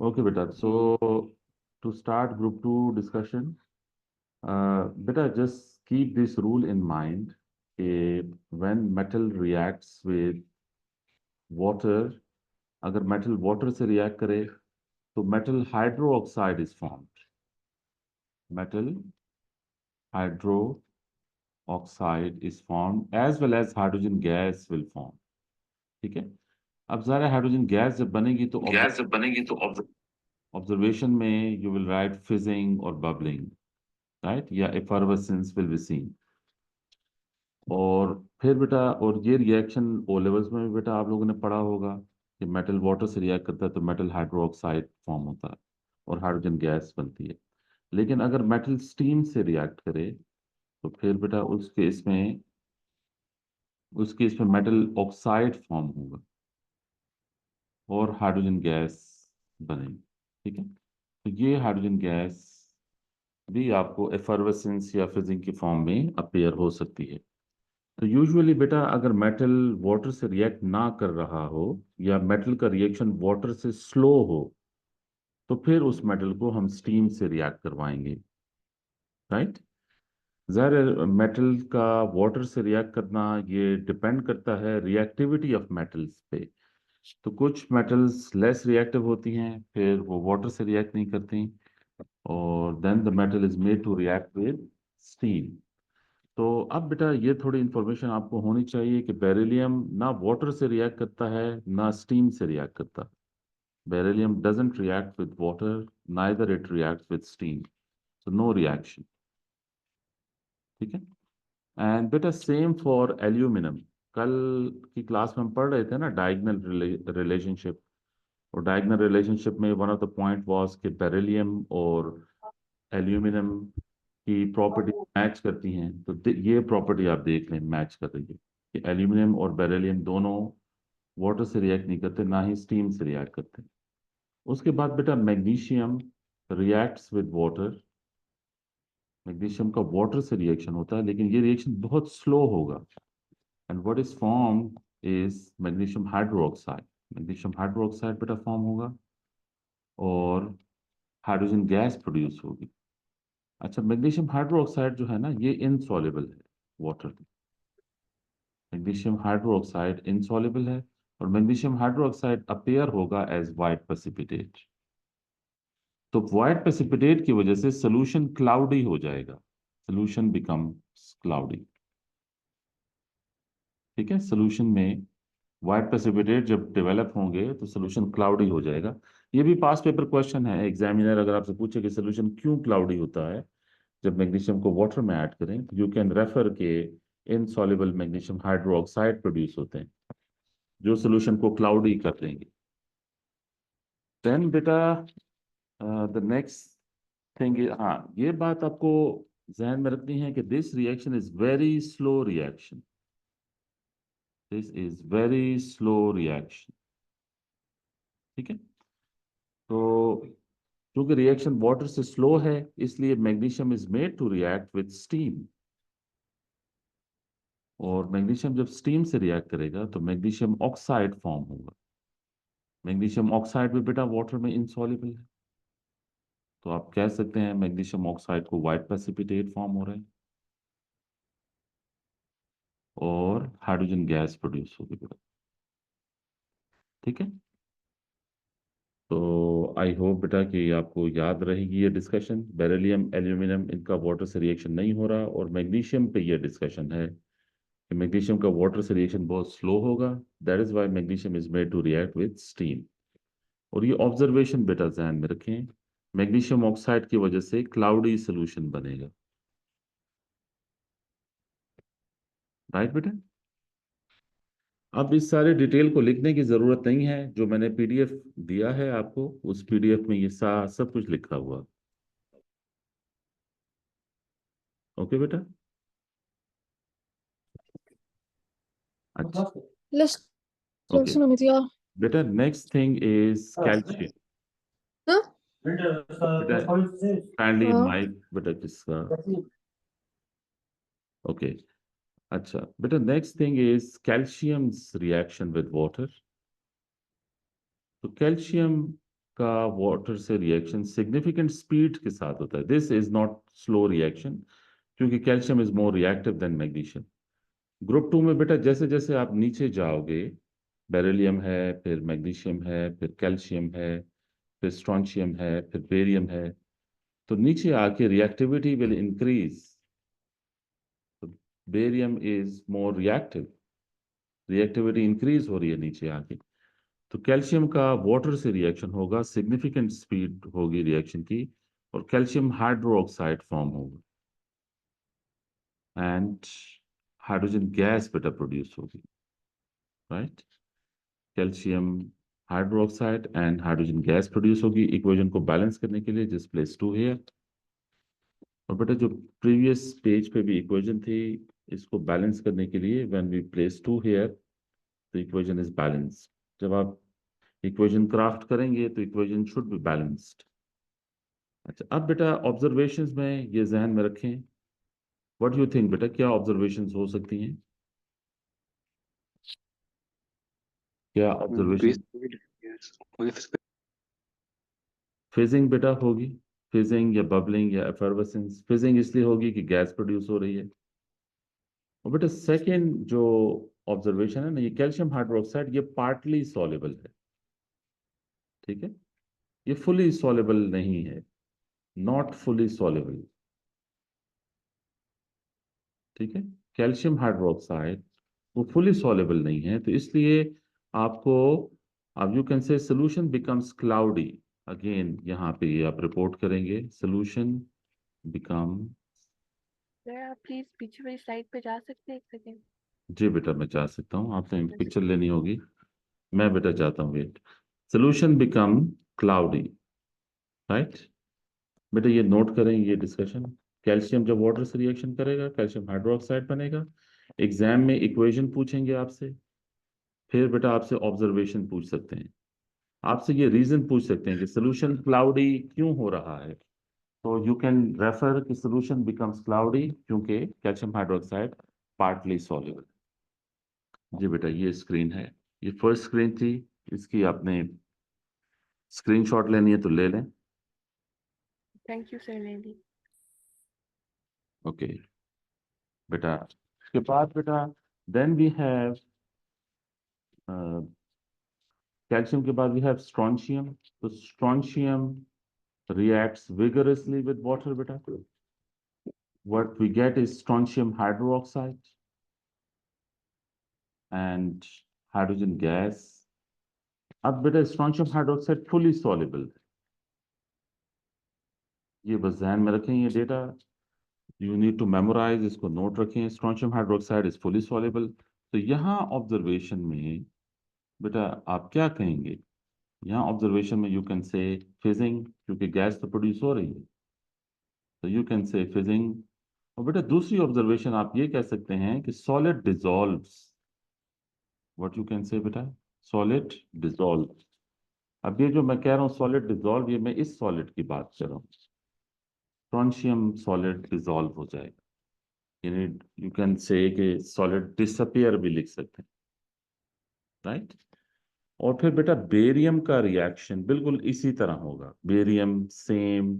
Okay, beta. So to start group 2 discussion, beta, just keep this rule in mind. When metal reacts with water, अगर metal water से react करे, तो metal hydroxide is formed. Metal hydroxide is formed as well as hydrogen gas will form. ठीक है? अब ज़ाहिर है hydrogen gas जब बनेगी तो गैस जब बनेगी तो ऑब्जर्वेशन में यू विल राइट फिजिंग और बबलिंग, राइट, या एफर्वेसेंस विल बी सीन। और फिर बेटा, और ये रिएक्शन ओ लेवल्स में भी बेटा आप लोगों ने पढ़ा होगा कि मेटल वाटर से रिएक्ट करता है तो मेटल हाइड्रोक्साइड फॉर्म होता है और हाइड्रोजन गैस बनती है। लेकिन अगर मेटल स्टीम से रिएक्ट करे तो फिर बेटा उस केस में मेटल ऑक्साइड फॉर्म होगा और हाइड्रोजन गैस बनेगी। ठीक है, तो ये हाइड्रोजन गैस भी आपको एफर्वेसेंस या फिजिंग की फॉर्म में अपीयर हो सकती है। तो यूजुअली बेटा अगर मेटल वाटर से रिएक्ट ना कर रहा हो या मेटल का रिएक्शन वाटर से स्लो हो तो फिर उस मेटल को हम स्टीम से रिएक्ट करवाएंगे, राइट। ज़ाहिर मेटल का वाटर से रिएक्ट करना ये डिपेंड करता है रिएक्टिविटी ऑफ मेटल्स पे। तो कुछ मेटल्स लेस रिएक्टिव होती हैं, फिर वो वाटर से रिएक्ट नहीं करती, और then the metal is made to react with steam. तो अब बेटा ये थोड़ी इंफॉर्मेशन आपको होनी चाहिए कि बेरिलियम ना वाटर से रिएक्ट करता है ना स्टीम से रिएक्ट करता। Beryllium doesn't react with water, neither it reacts with steam, so no reaction. ठीक है, एंड बेटा सेम फॉर एल्यूमिनियम। कल की क्लास में हम पढ़ रहे थे ना डायगोनल रिलेशनशिप, और डायगोनल रिलेशनशिप में one of the point was कि बेरिलियम और एल्यूमिनियम की प्रॉपर्टी मैच करती हैं। तो ये प्रॉपर्टी आप देख लें मैच कर रही है कि एल्यूमिनियम और बेरिलियम दोनों वाटर से रिएक्ट नहीं करते, ना ही स्टीम से रिएक्ट करते। उसके बाद बेटा magnesium reacts with water. Magnesium का वाटर से रिएक्शन होता है लेकिन ये रिएक्शन बहुत स्लो होगा, and what is form is magnesium hydroxide. Magnesium hydroxide बेटा फॉर्म होगा और हाइड्रोजन गैस प्रोड्यूस होगी। अच्छा, मैग्नीशियम हाइड्रोक्साइड जो है ना ये इनसॉल्युबल है वाटर में। मैग्नीशियम हाइड्रोक्साइड इनसॉल्युबल है और मैग्नीशियम हाइड्रोक्साइड अपीयर होगा एज वाइट प्रेसिपिटेट। तो वाइट प्रेसिपिटेट की वजह से सोल्यूशन क्लाउडी हो जाएगा, सोल्यूशन बिकम्स क्लाउडी। ठीक है, सोल्यूशन में वाइट प्रेसिपिटेट जब डेवलप होंगे तो सोल्यूशन क्लाउडी हो जाएगा। ये भी पास पेपर क्वेश्चन है, एग्जामिनर अगर आपसे पूछे कि सोल्यूशन क्यों क्लाउडी होता है जब मैग्नीशियम को वाटर में ऐड करें, यू कैन रेफर के इनसॉल्युबल मैग्नीशियम हाइड्रोक्साइड प्रोड्यूस होते हैं जो सोल्यूशन को क्लाउडी कर देंगे। देन बेटा द नेक्स्ट थिंग, हाँ ये बात आपको जहन में रखनी है कि this reaction is very slow reaction. This is very slow reaction. ठीक है, तो क्योंकि रिएक्शन वाटर से स्लो है इसलिए magnesium is made to react with steam, और मैग्नीशियम जब स्टीम से रिएक्ट करेगा तो मैग्नीशियम ऑक्साइड फॉर्म होगा। मैग्नीशियम ऑक्साइड भी बेटा वाटर में इनसॉल्युबल है, तो आप कह सकते हैं मैग्नीशियम ऑक्साइड को वाइट प्रेसिपिटेट फॉर्म हो रहा है और हाइड्रोजन गैस प्रोड्यूस होगी बेटा। ठीक है, तो आई होप बेटा कि आपको याद रहेगी ये डिस्कशन। बेरिलियम एल्यूमिनियम इनका वाटर से रिएक्शन नहीं हो रहा, और मैग्नीशियम पे ये डिस्कशन है कि मैग्नीशियम का वाटर से रिएक्शन बहुत स्लो होगा, that is why magnesium is made to react with steam. और ये ऑब्जर्वेशन बेटा ध्यान में रखें, मैग्नीशियम ऑक्साइड की वजह से क्लाउडी सोल्यूशन बनेगा, राइट बेटा। अब इस सारे डिटेल को लिखने की जरूरत नहीं है, जो मैंने पीडीएफ दिया है आपको उस पीडीएफ में ये सब कुछ लिखा हुआ। ओके बेटा, अच्छा, Let's okay listen with you. बेटा। Next thing is calcium. Huh? बेटा काइंडली माइक बेटा किसका, ओके। अच्छा बेटा, next thing is calcium's reaction with water. तो कैल्शियम का वाटर से रिएक्शन सिग्निफिकेंट स्पीड के साथ होता है। This is not slow reaction, क्योंकि calcium is more reactive than magnesium. Group two में बेटा जैसे जैसे आप नीचे जाओगे, बेरिलियम है, फिर मैग्नीशियम है, फिर कैल्शियम है, फिर स्ट्रॉन्शियम है, फिर बेरियम है, तो नीचे आके reactivity will increase. Barium is more reactive, reactivity increase हो रही है नीचे आके। तो कैल्शियम का वाटर से रिएक्शन होगा, सिग्निफिकेंट स्पीड होगी रिएक्शन की, और कैल्शियम हाइड्रोक्साइड फॉर्म होगा, एंड हाइड्रोजन गैस बेटा प्रोड्यूस होगी, right. Calcium hydroxide and hydrogen gas produce होगी इक्वेशन को बैलेंस करने के लिए, जिस प्लेस टू हियर। और बेटा जो प्रीवियस पेज पे भी इक्वेशन थी, इसको बैलेंस करने के लिए when we place two here, तो इक्वेशन इज बैलेंस्ड। जब आप इक्वेशन क्राफ्ट करेंगे तो इक्वेशन शुड बी बैलेंस्ड। अच्छा, अब बेटा ऑब्जर्वेशंस में ये जहन में रखें। व्हाट यू थिंक बेटा, क्या ऑब्जर्वेशंस हो सकती हैं? क्या Increase observation? yes. Only fizzing बेटा होगी, फिजिंग या बबलिंग या एफर्वेसेंस। फिजिंग इसलिए होगी कि गैस प्रोड्यूस हो रही है। और बेटा सेकेंड जो ऑब्जर्वेशन है ना, ये कैल्शियम हाइड्रोक्साइड ये पार्टली सॉलेबल है, ठीक है, ये फुली सॉलेबल नहीं है, नॉट फुली सॉलेबल, ठीक है। कैल्शियम हाइड्रोक्साइड वो फुली सॉलेबल नहीं है, तो इसलिए आपको, अब you can say solution becomes cloudy. Again यहाँ पे ये आप रिपोर्ट करेंगे, सोल्यूशन बिकम। सर आप प्लीज पीछे वाली स्लाइड पे जा सकते हैं, एक सेकेंड? जी बेटा मैं जा सकता हूँ, आपने पिक्चर लेनी होगी, मैं बेटा जाता हूँ, wait. Solution become cloudy, right. बेटा ये नोट करें ये डिस्कशन। कैल्शियम जब वाटर से रिएक्शन करेगा कैल्शियम हाइड्रोक्साइड बनेगा। एग्जाम में इक्वेशन पूछेंगे आपसे, फिर बेटा आपसे ऑब्जर्वेशन पूछ सकते हैं, आपसे ये रीजन पूछ सकते हैं कि सोल्यूशन क्लाउडी क्यों हो रहा है। तो यू कैन रेफर कि सोल्यूशन बिकम्स क्लाउडी क्योंकि कैल्शियम हाइड्रोक्साइड पार्टली सॉल्युबल। जी बेटा ये स्क्रीन है, ये फर्स्ट स्क्रीन थी, इसकी आपने स्क्रीनशॉट लेनी है तो ले लें। थैंक यू सर, ले ली। ओके बेटा, उसके बाद बेटा देन वी हैव कैल्शियम के बाद वी हैव स्ट्रॉन्शियम। तो strontium reacts vigorously with water beta. What we get is strontium hydroxide and hydrogen gas. अब बेटा स्ट्रॉन्शियम हाइड्रोक्साइड फुली सॉल्युबल है, ये बस ध्यान में रखें, ये data you need to memorise, इसको नोट रखें। Strontium hydroxide is fully soluble. तो यहाँ ऑब्जर्वेशन में बेटा आप क्या कहेंगे? यहाँ ऑब्जर्वेशन में यू कैन से फिजिंग, क्योंकि गैस तो प्रोड्यूस हो रही है, तो यू कैन से फिजिंग। और बेटा दूसरी ऑब्जर्वेशन आप ये कह सकते हैं कि solid dissolves. What you can say बेटा, सॉलिड डिसॉल्व। अब ये जो मैं कह रहा हूँ सॉलिड डिसॉल्व, ये मैं इस सॉलिड की बात कर रहा हूँ। स्ट्रॉन्शियम सॉलिड डिसॉल्व हो जाएगा, यानी यू कैन से कि सॉलिड डिसअपियर भी लिख सकते हैं, राइट। और फिर बेटा बेरियम का रिएक्शन बिल्कुल इसी तरह होगा, barium same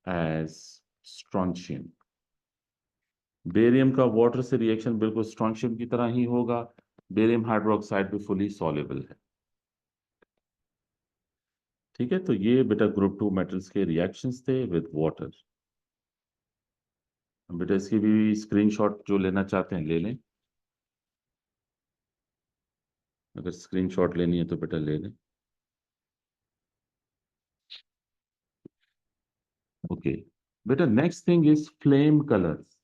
as strontium. Barium का वाटर से रिएक्शन बिल्कुल स्ट्रॉन्शियम की तरह ही होगा। बेरियम हाइड्रोक्साइड भी फुली सॉल्युबल है, ठीक है। तो ये बेटा ग्रुप टू मेटल्स के रिएक्शंस थे विद वाटर। बेटा इसकी भी स्क्रीनशॉट जो लेना चाहते हैं ले लें, अगर स्क्रीनशॉट लेनी है तो बेटा ले लें। ओके बेटा, next thing is flame colours.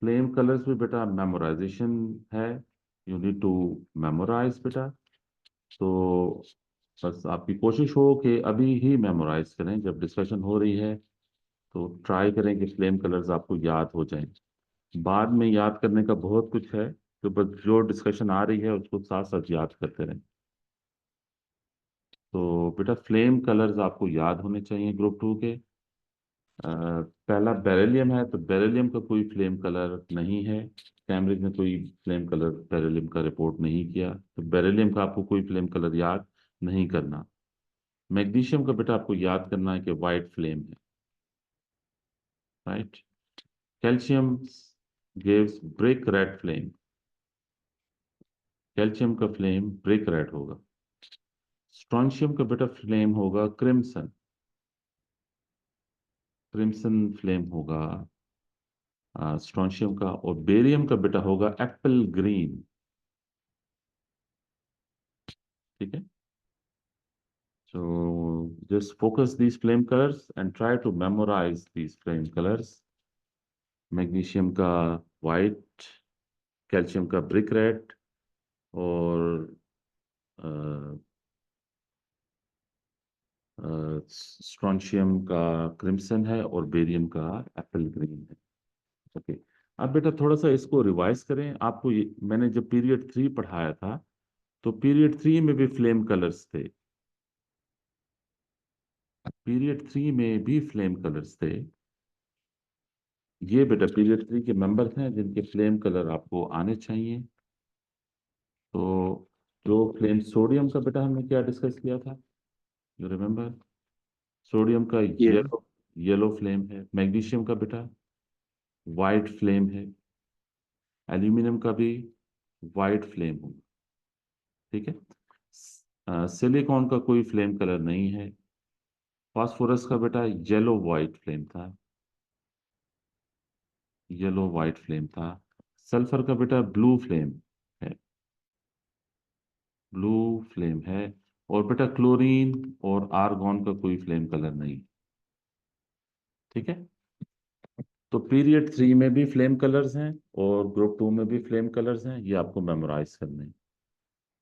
Flame colours भी बेटा मेमोराइजेशन है, यू नीड टू मेमोराइज बेटा। तो बस आपकी कोशिश हो कि अभी ही मेमोराइज करें, जब डिस्कशन हो रही है तो ट्राई करें कि फ्लेम कलर्स आपको याद हो जाएं। बाद में याद करने का बहुत कुछ है, तो बस जो डिस्कशन आ रही है उसको साथ साथ याद करते रहें। तो बेटा फ्लेम कलर्स आपको याद होने चाहिए ग्रुप टू के। पहला बेरिलियम है, तो बेरिलियम का कोई फ्लेम कलर नहीं है, कैम्ब्रिज ने कोई फ्लेम कलर बेरिलियम का रिपोर्ट नहीं किया, तो बेरिलियम का आपको कोई फ्लेम कलर याद नहीं करना। मैग्नीशियम का बेटा आपको याद करना है कि वाइट फ्लेम है, right. Calcium gives brick red flame, calcium का फ्लेम ब्रिक रेड होगा। स्ट्रोंशियम का बेटा फ्लेम होगा क्रिम्सन, क्रिम्सन फ्लेम होगा स्ट्रोंशियम का। और बेरियम का बेटा होगा एप्पल ग्रीन, ठीक है। So just focus these flame colors and try to memorize these flame colors. Magnesium का वाइट, कैल्शियम का ब्रिक रेड, और स्ट्रोंशियम का क्रिम्सन है, और बेरियम का एप्पल ग्रीन है। ओके। अब बेटा थोड़ा सा इसको रिवाइज करें। आपको मैंने जब पीरियड 3 पढ़ाया था, तो पीरियड 3 में भी फ्लेम कलर्स थे, पीरियड 3 में भी फ्लेम कलर्स थे। ये बेटा पीरियड 3 के मेंबर्स हैं जिनके फ्लेम कलर आपको आने चाहिए। तो जो फ्लेम सोडियम का बेटा हमने क्या डिस्कस किया था, यू रिमेम्बर? सोडियम का Yes. येलो, येलो फ्लेम है। मैग्नीशियम का बेटा वाइट फ्लेम है। एल्यूमिनियम का भी वाइट फ्लेम होगा, ठीक है। सिलिकॉन का कोई फ्लेम कलर नहीं है। फास्फोरस का बेटा येलो वाइट फ्लेम था, येलो वाइट फ्लेम था। सल्फर का बेटा ब्लू फ्लेम है, ब्लू फ्लेम है। और बेटा क्लोरीन और आर्गॉन का कोई फ्लेम कलर नहीं, ठीक है। तो पीरियड 3 में भी फ्लेम कलर्स हैं और ग्रुप 2 में भी फ्लेम कलर्स हैं, ये आपको मेमोराइज करने हैं।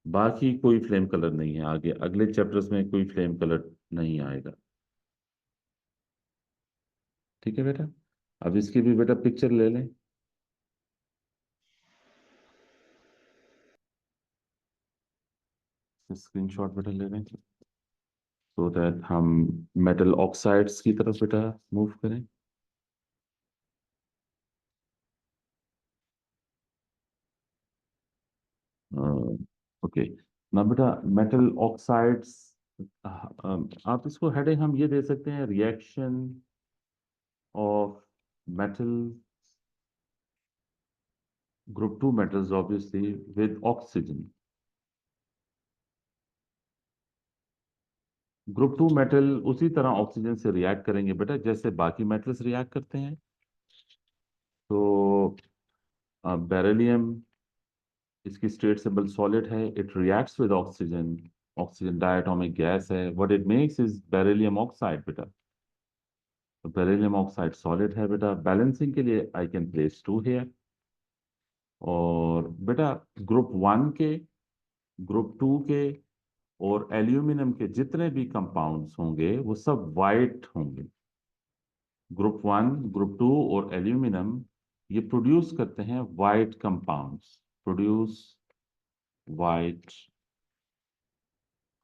बाकी कोई फ्लेम कलर नहीं है, आगे अगले चैप्टर्स में कोई फ्लेम कलर नहीं आएगा, ठीक है बेटा। अब इसकी भी बेटा पिक्चर ले लें, स्क्रीनशॉट बेटा ले लें, सो दैट हम मेटल ऑक्साइड्स की तरफ बेटा मूव करें। ओके। ना बेटा मेटल ऑक्साइड्स, आप इसको हेडिंग हम ये दे सकते हैं, reaction of metal, group 2 metals obviously with oxygen। Group 2 metal उसी तरह ऑक्सीजन से रिएक्ट करेंगे बेटा जैसे बाकी मेटल्स रिएक्ट करते हैं। तो बेरिलियम, इसकी स्टेट सिंबल सॉलिड है, it reacts with oxygen, oxygen diatomic gas है। What it makes is beryllium oxide बेटा। तो बेरिलियम ऑक्साइड सॉलिड है बेटा। बैलेंसिंग के लिए आई कैन प्लेस 2 हियर। और बेटा ग्रुप 1 के, ग्रुप 2 के और एल्यूमिनियम के जितने भी कंपाउंड्स होंगे वो सब वाइट होंगे। ग्रुप 1, ग्रुप 2 और एल्यूमिनियम ये प्रोड्यूस करते हैं white compounds, produce white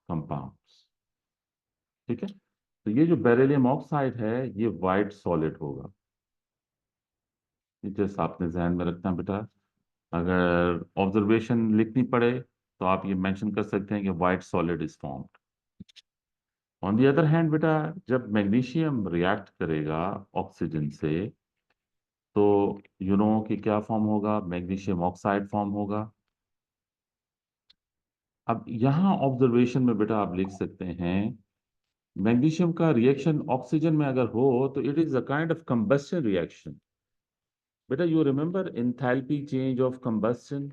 compounds, ठीक है। तो ये जो बेरिलियम ऑक्साइड है ये वाइट सॉलिड होगा, ये जैसे आपने ध्यान में रखना बेटा। अगर ऑब्जर्वेशन लिखनी पड़े तो आप ये मेंशन कर सकते हैं कि white solid is formed. On the other hand बेटा जब मैग्नीशियम रिएक्ट करेगा ऑक्सीजन से, तो यू नो कि क्या फॉर्म होगा, मैग्नीशियम ऑक्साइड फॉर्म होगा। अब यहाँ ऑब्जर्वेशन में बेटा आप लिख सकते हैं, मैग्नीशियम का रिएक्शन ऑक्सीजन में अगर हो तो it is a kind of combustion reaction. बेटा you remember enthalpy change of combustion,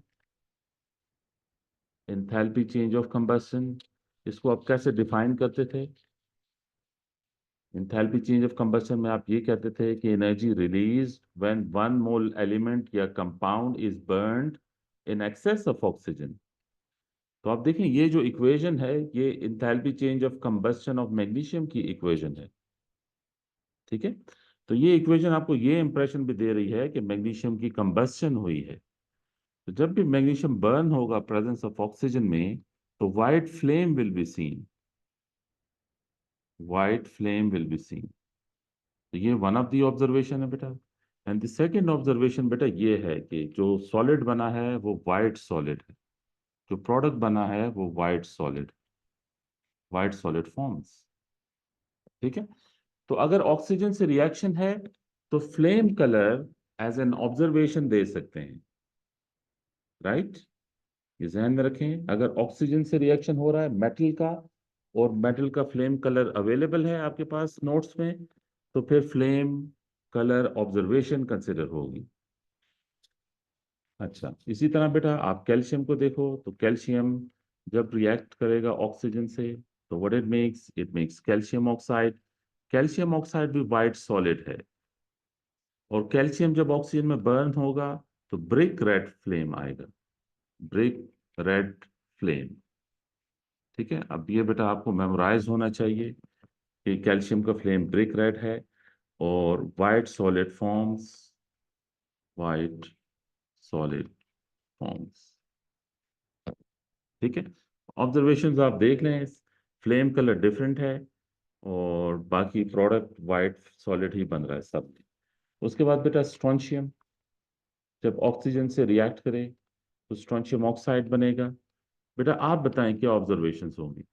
enthalpy change of combustion, इसको आप कैसे डिफाइन करते थे? एंथैल्पी चेंज ऑफ कंबस्शन में आप ये कहते थे कि energy release when one mole element या compound is burned in excess of oxygen. तो आप देखें ये जो इक्वेशन है ये enthalpy change of combustion of magnesium की इक्वेशन है, ठीक है। तो ये इक्वेशन आपको ये इंप्रेशन भी दे रही है कि मैग्नीशियम की कंबस्शन हुई है। तो जब भी मैग्नीशियम बर्न होगा प्रेजेंस ऑफ ऑक्सीजन में, तो white flame will be seen, white flame will be seen. तो ये वन ऑफ दी ऑब्जर्वेशन है बेटा। एंड द सेकेंड ऑब्जर्वेशन बेटा ये है कि जो सॉलिड बना है वो वाइट सॉलिड है, जो प्रोडक्ट बना है वो white solid. White solid forms. ठीक है, तो अगर ऑक्सीजन से रिएक्शन है तो flame colour as an observation दे सकते हैं, राइट। ये ध्यान में रखें, अगर ऑक्सीजन से रिएक्शन हो रहा है मेटल का, और मेटल का फ्लेम कलर अवेलेबल है आपके पास नोट्स में, तो फिर फ्लेम कलर ऑब्जर्वेशन कंसिडर होगी। अच्छा, इसी तरह बेटा आप कैल्शियम को देखो, तो कैल्शियम जब रिएक्ट करेगा ऑक्सीजन से तो what it makes calcium oxide. Calcium oxide भी वाइट सॉलिड है, और कैल्शियम जब ऑक्सीजन में बर्न होगा तो ब्रिक रेड फ्लेम आएगा, ब्रिक रेड फ्लेम। ठीक है, अब ये बेटा आपको मेमोराइज होना चाहिए कि कैल्शियम का फ्लेम ब्रिक रेड है, और white solid forms, white solid forms. ठीक है, ऑब्जर्वेशंस आप देख लें, फ्लेम कलर डिफरेंट है, और बाकी प्रोडक्ट वाइट सॉलिड ही बन रहा है सब में। उसके बाद बेटा स्ट्रोंशियम जब ऑक्सीजन से रिएक्ट करे तो स्ट्रोंशियम ऑक्साइड बनेगा। बेटा आप बताएं क्या ऑब्जर्वेशंस होंगी।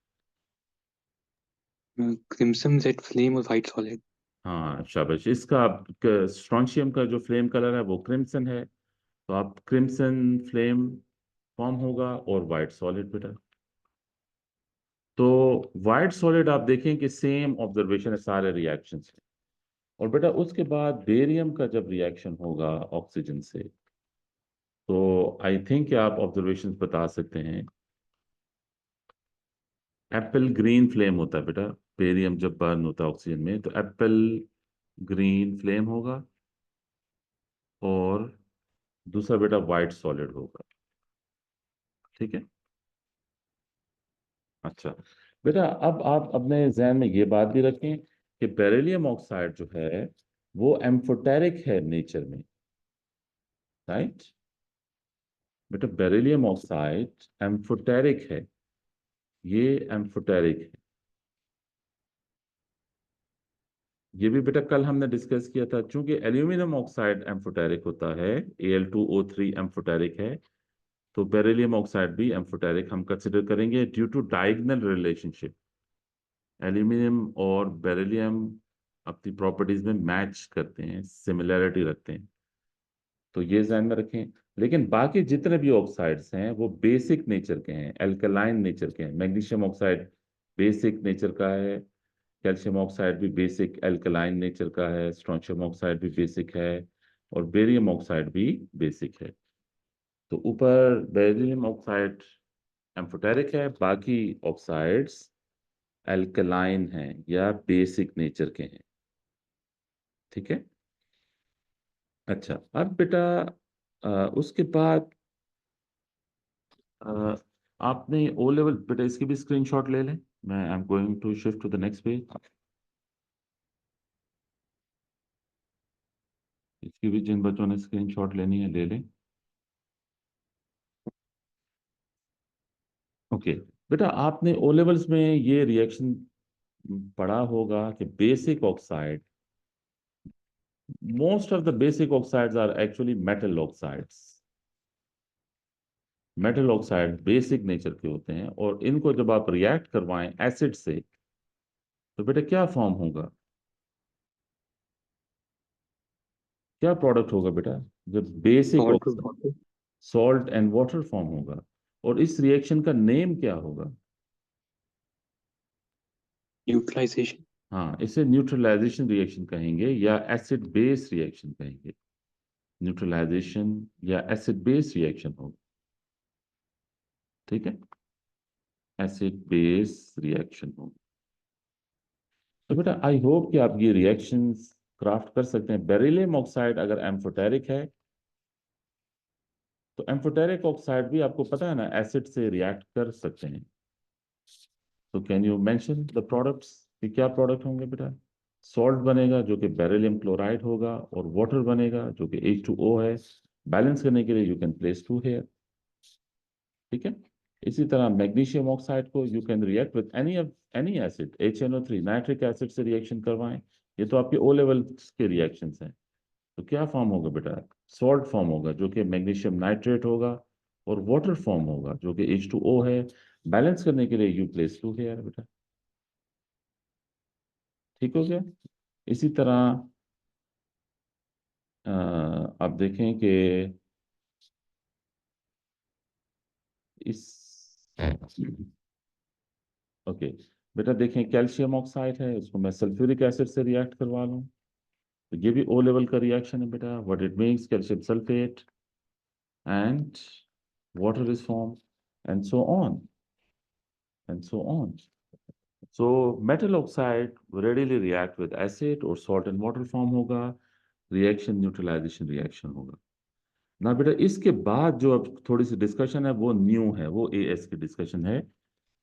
क्रिम्सन रेड फ्लेम और वाइट सॉलिड। हाँ शाबाश, इसका स्ट्रोंशियम का जो फ्लेम कलर है वो क्रिम्सन है, तो आप क्रिम्सन फ्लेम फॉर्म होगा और वाइट सॉलिड बेटा। तो वाइट सॉलिड आप देखें कि सेम ऑब्जर्वेशन है सारे रिएक्शंस में। और बेटा उसके बाद बेरियम का जब रिएक्शन होगा ऑक्सीजन से, तो आई थिंक आप ऑब्जर्वेशंस बता सकते हैं। एप्पल ग्रीन फ्लेम होता है बेटा, बेरियम जब बर्न होता है ऑक्सीजन में तो एप्पल ग्रीन फ्लेम होगा, और दूसरा बेटा वाइट सॉलिड होगा। ठीक है, अच्छा बेटा अब आप अपने जहन में ये बात भी रखें कि बेरिलियम ऑक्साइड जो है वो एम्फोटेरिक है नेचर में, राइट। बेटा बेरिलियम ऑक्साइड एम्फोटेरिक है, ये एम्फोटेरिक है। ये भी बेटा कल हमने डिस्कस किया था, चूंकि एल्यूमिनियम ऑक्साइड एम्फोटेरिक होता है, Al2O3 एम्फोटेरिक है, तो बेरिलियम ऑक्साइड भी एम्फोटेरिक हम कंसिडर करेंगे due to diagonal relationship. Aluminium और बेरिलियम अपनी प्रॉपर्टीज में मैच करते हैं, सिमिलैरिटी रखते हैं, तो ये ध्यान में रखें। लेकिन बाकी जितने भी ऑक्साइड्स हैं वो बेसिक नेचर के हैं, एल्कलाइन नेचर के हैं। मैग्नीशियम ऑक्साइड बेसिक नेचर का है, कैल्शियम ऑक्साइड भी बेसिक एल्कलाइन नेचर का है, स्ट्रोंशियम ऑक्साइड भी बेसिक है, और बेरियम ऑक्साइड भी बेसिक है। तो ऊपर बेरियम ऑक्साइड एम्फोटेरिक है, बाकी ऑक्साइड्स एल्कलाइन हैं या बेसिक नेचर के हैं। ठीक है, अच्छा अब बेटा उसके बाद अ, आपने ओ लेवल बेटा इसकी भी स्क्रीनशॉट ले लें, मैं I am going to shift to the next page. इसकी भी जिन बच्चों ने स्क्रीनशॉट लेनी है ले लें। ओके बेटा आपने ओ लेवल्स में ये रिएक्शन पढ़ा होगा कि basic oxide, most of the basic oxides are actually metal oxides. Metal oxide basic nature के होते हैं, और इनको जब आप रिएक्ट करवाएं एसिड से तो बेटा क्या फॉर्म होगा, क्या प्रोडक्ट होगा बेटा जब basic salt oxide, salt and water form होगा। और इस रिएक्शन का नेम क्या होगा। न्यूट्रलाइजेशन। हाँ, इसे न्यूट्रलाइजेशन रिएक्शन कहेंगे या एसिड बेस रिएक्शन कहेंगे। न्यूट्रलाइजेशन या एसिड बेस रिएक्शन होगा। ठीक है, एसिड बेस रिएक्शन होगा। तो बेटा आई होप कि आप ये रिएक्शंस क्राफ्ट कर सकते हैं। बेरिलियम ऑक्साइड अगर एम्फोटेरिक है तो एम्फोटेरिक ऑक्साइड भी आपको पता है ना एसिड से रिएक्ट कर सकते हैं। तो can you mention the products कि क्या प्रोडक्ट होंगे बेटा। सॉल्ट बनेगा जो कि बेरिलियम क्लोराइड होगा, और वाटर बनेगा जो कि H2O है। बैलेंस करने के लिए यू कैन प्लेस 2 हेयर। ठीक है, इसी तरह मैग्नीशियम ऑक्साइड को you can react with any acid, HNO3 nitric acid से रिएक्शन करवाएं। ये तो आपके ओ लेवल के रिएक्शंस हैं। तो क्या फॉर्म होगा बेटा, सॉल्ट फॉर्म होगा जो कि मैग्नीशियम नाइट्रेट होगा, और वाटर फॉर्म होगा जो कि H2O है। बैलेंस करने के लिए यू प्लेस 2 हेयर बेटा। ठीक हो गया। इसी तरह आप देखें कि इस ओके बेटा देखें, कैल्शियम ऑक्साइड है, उसको मैं सल्फ्यूरिक एसिड से रिएक्ट करवा लूं तो ये भी ओ लेवल का रिएक्शन है बेटा। What it means, calcium sulphate and water is formed, and so on, and so on. So metal oxide readily react with acid or salt and water form होगा, reaction neutralisation reaction होगा ना बेटा। इसके बाद जो अब थोड़ी सी डिस्कशन है वो न्यू है, वो ए एस की डिस्कशन है।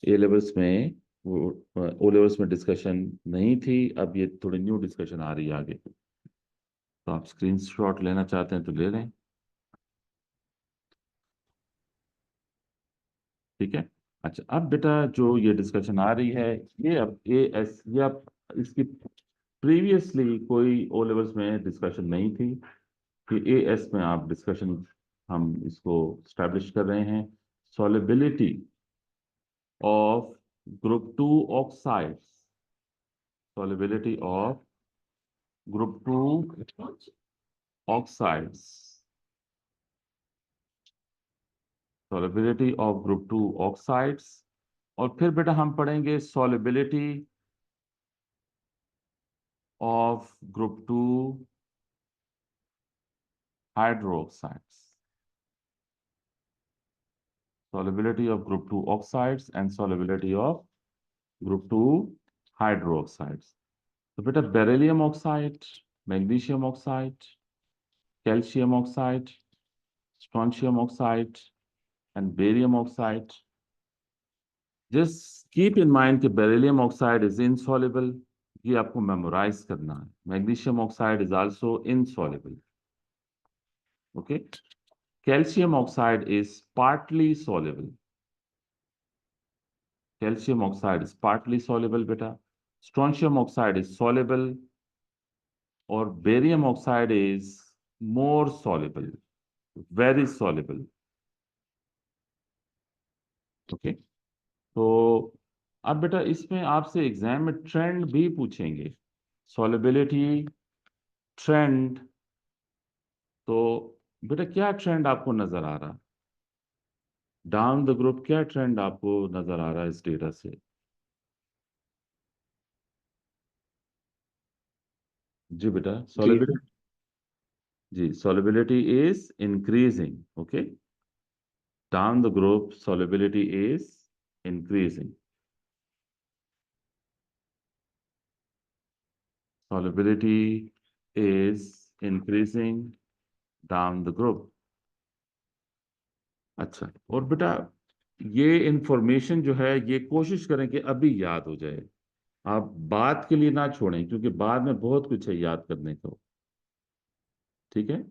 ए लेवल्स में वो ओ लेवल्स में डिस्कशन नहीं थी, अब ये थोड़ी न्यू डिस्कशन आ रही है आगे। तो आप स्क्रीनशॉट लेना चाहते हैं तो ले लें, ठीक है। अच्छा अब बेटा जो ये डिस्कशन आ रही है, ये अब ए एस, ये अब इसकी प्रीवियसली कोई ओ लेवल्स में डिस्कशन नहीं थी कि ए एस में आप डिस्कशन, हम इसको स्टैब्लिश कर रहे हैं, solubility of group two oxides, solubility of group 2 oxides, solubility of group 2 oxides। और फिर बेटा हम पढ़ेंगे solubility of group 2 hydroxides, solubility of group 2 oxides and solubility of group 2 hydroxides। तो बेटा beryllium oxide, magnesium oxide, calcium oxide, strontium oxide and barium oxide. Just keep in mind कि beryllium oxide is insoluble, ये आपको memorise करना है। Magnesium oxide is also insoluble, okay. Calcium oxide is partly soluble, calcium oxide is partly soluble बेटा। Strontium oxide is soluble और barium oxide is more soluble, very soluble, okay. तो अब बेटा इसमें आपसे एग्जाम में ट्रेंड भी पूछेंगे, सॉल्युबिलिटी ट्रेंड। तो बेटा क्या ट्रेंड आपको नजर आ रहा, डाउन द ग्रुप क्या ट्रेंड आपको नजर आ रहा है इस डेटा से? जी बेटा जी सॉल्युबिलिटी, जी solubility is increasing, okay, down the group solubility is increasing, solubility is increasing down the group। अच्छा और बेटा ये इंफॉर्मेशन जो है ये कोशिश करें कि अभी याद हो जाए, आप बात के लिए ना छोड़ें क्योंकि बाद में बहुत कुछ है याद करने को, ठीक है।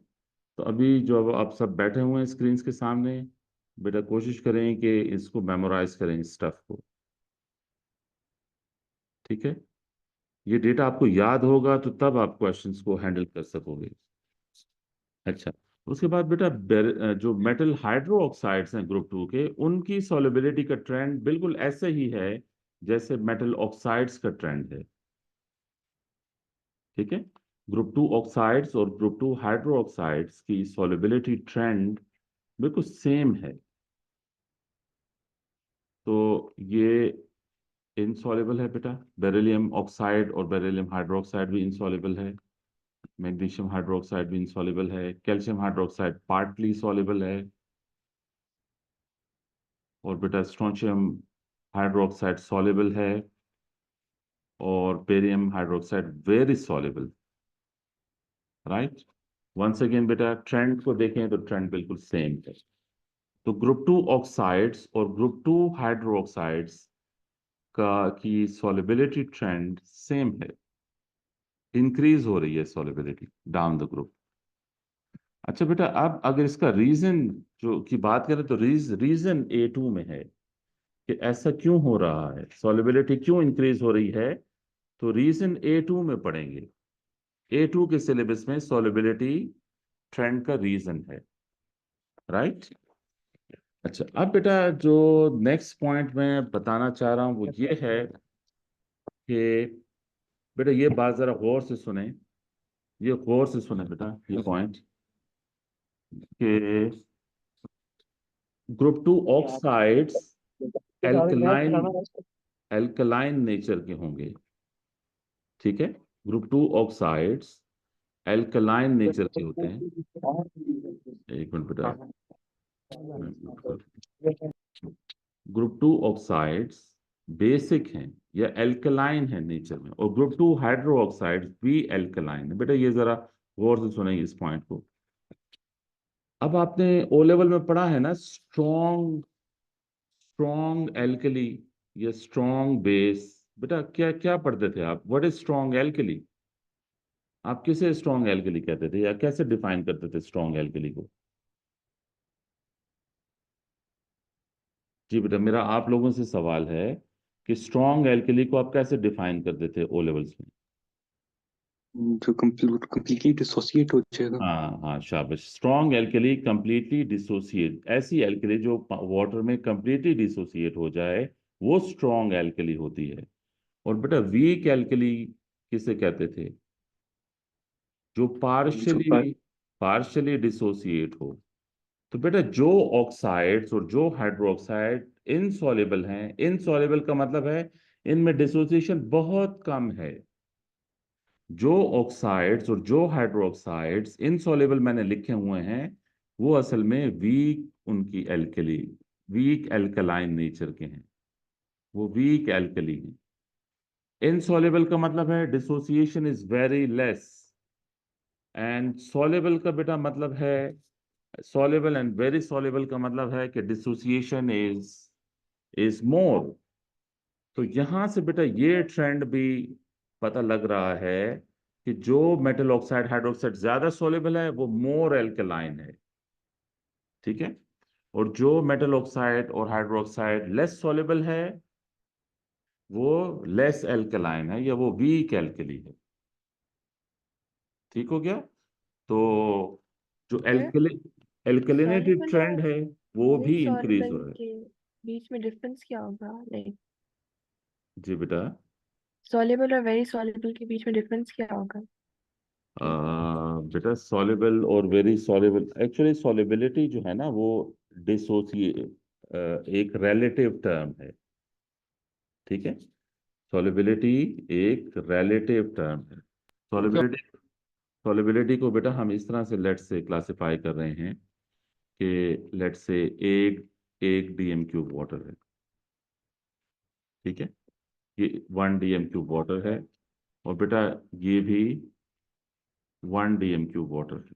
तो अभी जो अब आप सब बैठे हुए हैं स्क्रीन के सामने, बेटा कोशिश करें कि इसको मेमोराइज करें इस स्टफ को, ठीक है। ये डेटा आपको याद होगा तो तब आप क्वेश्चंस को हैंडल कर सकोगे। अच्छा उसके बाद बेटा जो मेटल हाइड्रो ऑक्साइड्स हैं ग्रुप 2 के, उनकी सॉल्युबिलिटी का ट्रेंड बिल्कुल ऐसे ही है जैसे मेटल ऑक्साइड्स का ट्रेंड है, ठीक है। ग्रुप 2 ऑक्साइड्स और ग्रुप 2 हाइड्रो ऑक्साइड्स की सॉल्युबिलिटी ट्रेंड बिल्कुल सेम है। तो ये इनसॉल्युबल है बेटा, बेरिलियम ऑक्साइड और बेरिलियम हाइड्रोक्साइड भी इनसॉल्युबल है, मैग्नीशियम हाइड्रोक्साइड भी इनसॉल्युबल है, कैल्शियम हाइड्रोक्साइड पार्टली सॉल्युबल है, और बेटा स्ट्रोंशियम हाइड्रोक्साइड सॉल्युबल है, और barium hydroxide very soluble, right. Once again बेटा ट्रेंड को देखें तो ट्रेंड बिल्कुल सेम है। तो ग्रुप 2 ऑक्साइड्स और ग्रुप 2 हाइड्रोक्साइड्स का की सॉल्युबिलिटी ट्रेंड सेम है, इंक्रीज हो रही है सॉल्युबिलिटी डाउन द ग्रुप। अच्छा बेटा अब अगर इसका रीजन जो की बात करें तो रीजन A2 में है कि ऐसा क्यों हो रहा है, सॉल्युबिलिटी क्यों इंक्रीज हो रही है, तो रीजन A2 में पढ़ेंगे। A2 के सिलेबस में सॉल्युबिलिटी ट्रेंड का रीजन है, राइट। अच्छा अब बेटा जो नेक्स्ट पॉइंट मैं बताना चाह रहा हूं वो ये है कि बेटा ये बात जरा गौर से सुने, ये गौर से सुने बेटा, ये पॉइंट कि group 2 oxides alkaline alkaline nature के होंगे, ठीक है। ग्रुप 2 ऑक्साइड्स एल्कलाइन नेचर के होते हैं। एक मिनट बेटा, ग्रुप 2 ऑक्साइड्स बेसिक हैं या एल्कलाइन है नेचर में, और ग्रुप 2 हाइड्रो ऑक्साइड्स भी एल्कलाइन है। बेटा ये जरा गौर से सुने इस पॉइंट को। अब आपने ओ लेवल में पढ़ा है ना, स्ट्रॉन्ग स्ट्रॉन्ग एल्कली या स्ट्रॉन्ग बेस। बेटा क्या क्या पढ़ते थे आप, व्हाट इज स्ट्रॉन्ग एल्कली? आप किसे स्ट्रॉन्ग एल्कली कहते थे या कैसे डिफाइन करते थे स्ट्रॉन्ग एल्कली को? जी बेटा, मेरा आप लोगों से सवाल है कि स्ट्रॉन्ग एल्कली को आप कैसे डिफाइन करते थे ओ लेवल्स में? जो completely dissociate हो जाएगा। हाँ हाँ शाबाश, स्ट्रॉन्ग एल्कली कंप्लीटली डिसोसिएट, ऐसी एल्कली जो वाटर में कंप्लीटली डिसोसिएट हो जाए वो स्ट्रॉन्ग एल्कली होती है। और बेटा वीक एल्कली किसे कहते थे? जो जो पार्शली पार्शली डिसोसिएट हो। तो बेटा जो ऑक्साइड्स और जो हाइड्रोक्साइड इनसॉल्युबल हैं, इनसॉल्युबल का मतलब है इनमें डिसोसिएशन बहुत कम है। जो ऑक्साइड्स और जो हाइड्रोक्साइड्स इनसॉल्युबल मैंने लिखे हुए हैं वो असल में वीक, उनकी एल्कली वीक एल्कलाइन नेचर के हैं, वो वीक एल्कली हैं। इनसॉल्युबल का मतलब है dissociation is very less, and soluble का बेटा मतलब है, सॉल्युबल एंड वेरी सॉल्युबल का मतलब है कि डिसोसिएशन इज मोर। तो यहां से बेटा ये ट्रेंड भी पता लग रहा है कि जो मेटल ऑक्साइड हाइड्रोक्साइड ज्यादा सॉल्युबल है वो मोर एल्कलाइन है, ठीक है। और जो मेटल ऑक्साइड और हाइड्रोक्साइड लेस सॉल्युबल है वो लेस एल्कलाइन है या वो वीक एल्कली है। ठीक हो गया? तो जो सर, एल्कलिनेटेड सॉल्युबल ट्रेंड और है वो वेरी भी इंक्रीज हो सॉल्युबल रहा है। के बीच में डिफरेंस क्या होगा? लाइक जी बेटा, सॉल्युबल और वेरी सॉल्युबल के बीच में डिफरेंस क्या होगा? अ, बेटा सॉल्युबल और वेरी सॉल्युबल, एक्चुअली सॉल्युबिलिटी जो है ना वो डिसोसिए एक रिलेटिव टर्म है, ठीक है। सॉल्युबिलिटी एक रिलेटिव टर्म है। सॉल्युबिलिटी सॉल्युबिलिटी को बेटा हम इस तरह से लेट से क्लासिफाई कर रहे हैं कि लेट से एक एक डीएम क्यूब वाटर है, ठीक है। ये 1 डीएम क्यूब वाटर है, और बेटा ये भी 1 डीएम क्यूब वाटर है,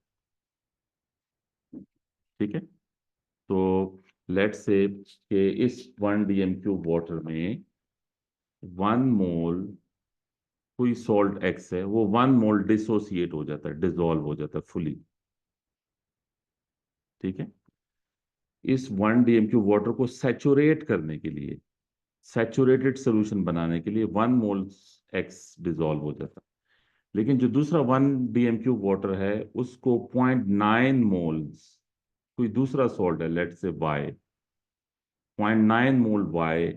ठीक है। तो लेट से कि इस 1 डीएम क्यूब वाटर में 1 मोल कोई सॉल्ट एक्स है, वो 1 मोल डिसोसिएट हो जाता है, डिसॉल्व हो जाता है फुली, ठीक है। इस 1 डीएम क्यूब वाटर को सैचुरेट करने के लिए, सैचुरेटेड सोल्यूशन बनाने के लिए 1 मोल एक्स डिसॉल्व हो जाता है। लेकिन जो दूसरा 1 डीएम क्यूब वाटर है उसको 0.9 मोल्स कोई दूसरा सॉल्ट है, लेट से वाई, 0.9 मोल वाई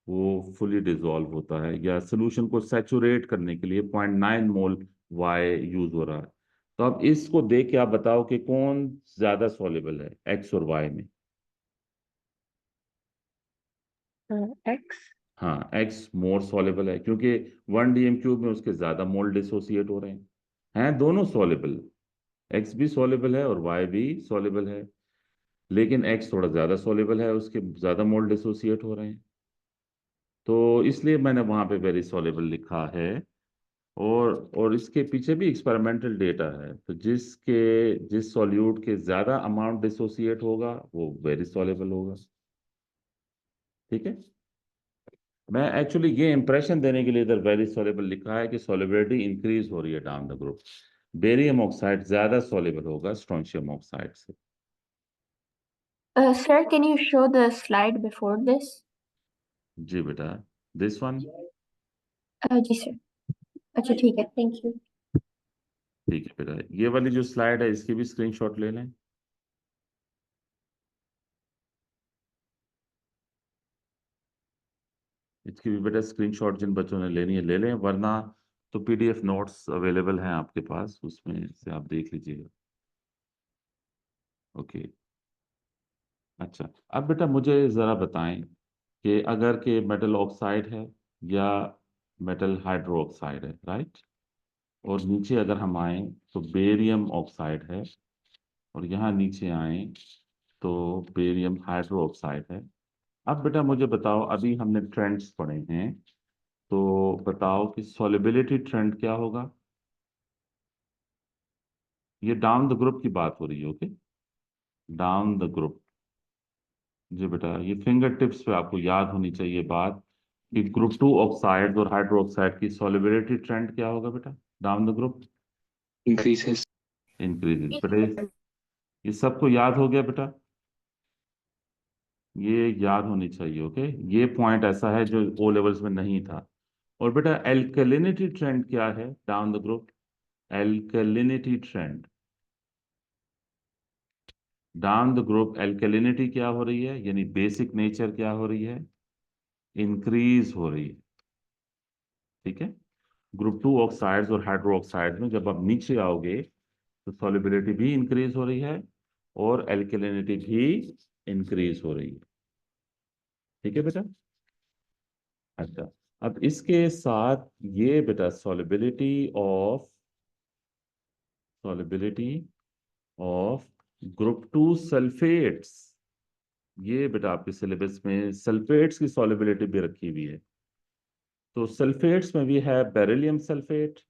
वो फुली डिसॉल्व होता है, या सोल्यूशन को सैचुरेट करने के लिए 0.9 मोल वाई यूज हो रहा है। तो अब इसको देख के आप बताओ कि कौन ज्यादा सॉल्युबल है एक्स और वाई में? एक्स। हाँ, एक्स मोर सॉल्युबल है, क्योंकि 1 डीएम क्यूब में उसके ज्यादा मोल डिसोसिएट हो रहे हैं दोनों सॉल्युबल, एक्स भी सॉल्युबल है और वाई भी सॉल्युबल है, लेकिन एक्स थोड़ा ज्यादा सॉल्युबल है, उसके ज्यादा मोल डिसोसिएट हो रहे हैं। तो इसलिए मैंने वहां पे वेरी सॉल्युबल लिखा है। और इसके पीछे भी एक्सपेरिमेंटल डेटा है, तो जिस सॉल्यूट के ज्यादा अमाउंट डिसोसिएट होगा वो वेरी सॉल्युबल होगा, ठीक है। मैं एक्चुअली ये इंप्रेशन देने के लिए इधर वेरी सॉल्युबल लिखा है कि सॉल्युबिलिटी इंक्रीज हो रही है down the group, barium oxide ज्यादा सॉल्युबल होगा स्ट्रोंशियम ऑक्साइड से। Sir, can you show the slide before this? जी बेटा, दिस वन, जी सर। अच्छा ठीक है, थैंक यू। ठीक है बेटा, ये वाली जो स्लाइड है इसकी भी स्क्रीनशॉट ले लें। इसकी भी बेटा स्क्रीनशॉट जिन बच्चों ने लेनी है ले लें, वरना तो पीडीएफ नोट्स अवेलेबल हैं आपके पास, उसमें से आप देख लीजिएगा। ओके। अच्छा, अब बेटा मुझे ज़रा बताएं कि अगर के मेटल ऑक्साइड है या मेटल हाइड्रो ऑक्साइड है, राइट, और नीचे अगर हम आए तो बेरियम ऑक्साइड है, और यहाँ नीचे आए तो बेरियम हाइड्रो ऑक्साइड है। अब बेटा मुझे बताओ, अभी हमने ट्रेंड्स पढ़े हैं, तो बताओ कि सॉलिबिलिटी ट्रेंड क्या होगा। ये डाउन द ग्रुप की बात हो रही है, ओके, डाउन द ग्रुप। जी बेटा, ये फिंगर टिप्स पे आपको याद होनी चाहिए बात कि ग्रुप टू ऑक्साइड और हाइड्रो ऑक्साइड की सॉलिबिलिटी ट्रेंड क्या होगा बेटा, down the group increases. Increases. बेटा ये सबको याद हो गया बेटा, ये याद होनी चाहिए, ओके। ये पॉइंट ऐसा है जो ओ लेवल्स में नहीं था। और बेटा एल्कलिनिटी ट्रेंड क्या है down the group, alkalinity trend down the group, alkalinity क्या हो रही है, यानी बेसिक नेचर क्या हो रही है, इंक्रीज हो रही है, ठीक है। ग्रुप टू ऑक्साइड्स और हाइड्रो ऑक्साइड में जब आप नीचे आओगे तो सॉलिबिलिटी भी इंक्रीज हो रही है और एल्कलिनिटी भी इंक्रीज हो रही है, ठीक है बेटा। अच्छा, अब इसके साथ ये बेटा solubility of group two sulphates, ये बेटा आपके सिलेबस में सल्फेट्स की सॉलिबिलिटी भी रखी हुई है। तो सल्फेट्स में we have beryllium sulphate,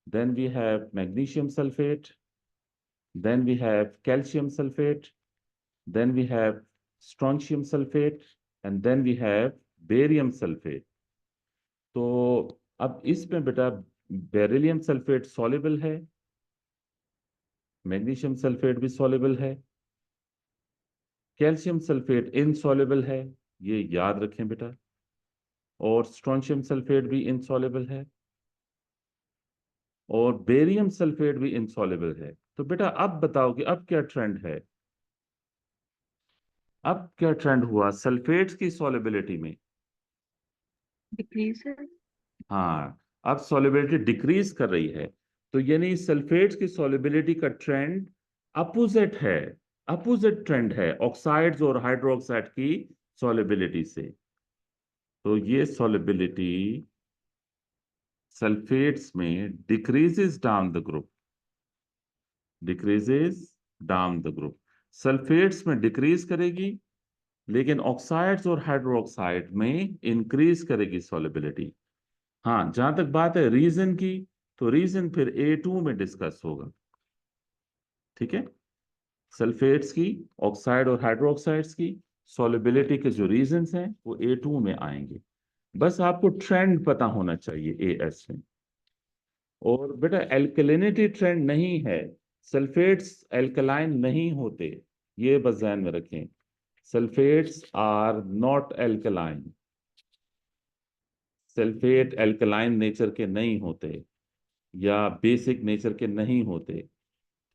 then we have magnesium sulphate, then we have calcium sulfate, then we have strontium sulfate, and then we have barium sulfate। तो अब इसमें बेटा बेरिलियम सल्फेट सॉल्युबल है, मैग्नीशियम सल्फेट भी soluble है, calcium sulphate insoluble है, ये याद रखें बेटा, और स्ट्रोंशियम सल्फेट भी इनसॉल्युबल है, और बेरियम सल्फेट भी इनसॉल्युबल है। तो बेटा अब बताओ कि अब क्या ट्रेंड है, अब क्या ट्रेंड हुआ सल्फेट्स की सॉल्युबिलिटी में। Decreases. हाँ, अब सॉलिबिलिटी डिक्रीज कर रही है, तो यानी सल्फेट्स की सॉलिबिलिटी का ट्रेंड अपोजिट है, अपोजिट ट्रेंड है ऑक्साइड्स और हाइड्रोक्साइड की सॉलिबिलिटी से। तो ये सॉलिबिलिटी सल्फेट्स में decreases down the group, decreases down the group, sulphates में डिक्रीज करेगी, लेकिन ऑक्साइड्स और हाइड्रोक्साइड में इंक्रीज करेगी सॉलिबिलिटी। हाँ, जहां तक बात है रीजन की, तो रीजन फिर A2 में डिस्कस होगा, ठीक है। सल्फेट्स की, ऑक्साइड और हाइड्रोक्साइड्स की सॉलिबिलिटी के जो रीजंस हैं वो A2 में आएंगे। बस आपको ट्रेंड पता होना चाहिए AS में। और बेटा एल्कलिनिटी ट्रेंड नहीं है, सल्फेट्स एल्कलाइन नहीं होते, ये बस ध्यान में रखें, sulphates are not alkaline, sulphate alkaline nature के नहीं होते या बेसिक नेचर के नहीं होते,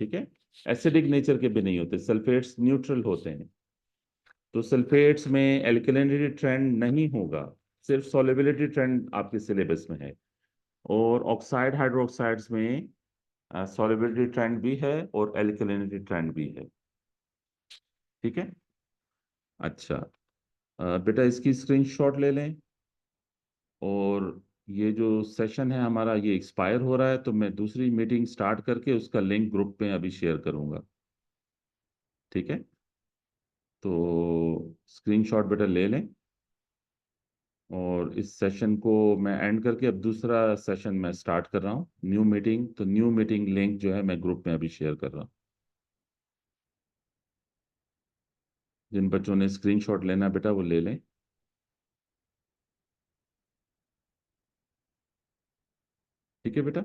ठीक है। एसिडिक नेचर के भी नहीं होते, सल्फेट्स न्यूट्रल होते हैं। तो सल्फेट्स में एल्कलिनिटी ट्रेंड नहीं होगा, सिर्फ सॉलिबिलिटी ट्रेंड आपके सिलेबस में है। और ऑक्साइड हाइड्रोक्साइड्स में सॉलिबिलिटी ट्रेंड भी है और एल्कलिनिटी ट्रेंड भी है, ठीक है। अच्छा, बेटा इसकी स्क्रीनशॉट ले लें, और ये जो सेशन है हमारा ये एक्सपायर हो रहा है, तो मैं दूसरी मीटिंग स्टार्ट करके उसका लिंक ग्रुप में अभी शेयर करूंगा, ठीक है। तो स्क्रीनशॉट बेटा ले लें, और इस सेशन को मैं एंड करके अब दूसरा सेशन मैं स्टार्ट कर रहा हूँ, न्यू मीटिंग। तो न्यू मीटिंग लिंक जो है मैं ग्रुप में अभी शेयर कर रहा हूँ। जिन बच्चों ने स्क्रीनशॉट लेना बेटा वो ले लें, ठीक है बेटा।